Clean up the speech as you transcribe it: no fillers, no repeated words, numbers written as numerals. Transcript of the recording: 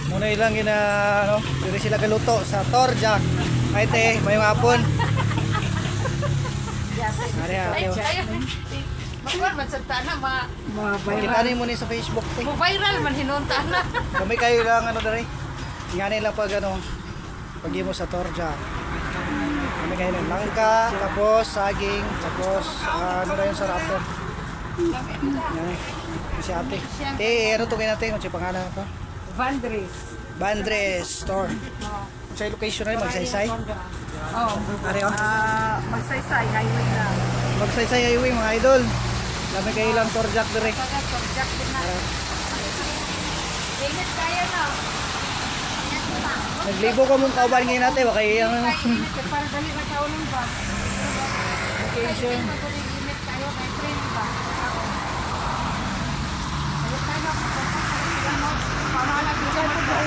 Muna ilang gina ano, diri sila galuto sa Torjak. Ay te, may hapon. Ari ate. Magwan man sa tana Kita ni mo ni sa Facebook te. viral man hinunta na. Kami kayo lang ano diri. Ingani lang pag ano pagimo sa Torjak. Kami kayo ng langka, tapos saging, tapos ano na yung sarap doon. Yan. Si ate. Ano to kayo natin? Kung siya pangalan ito? Vandres. Bandres Store. Sa location na rin, magsaysay. Oh. Ari oh. Magsaysay highway na. Magsaysay highway mga idol. Lami kayo lang Torjak direct. Pagkat project din na. Init kaya na. Naglibo ko mong kauban ngayon natin. Baka yung Para dali na kaulong ba? location. Init kayo kay friend ba? Ayun tayo.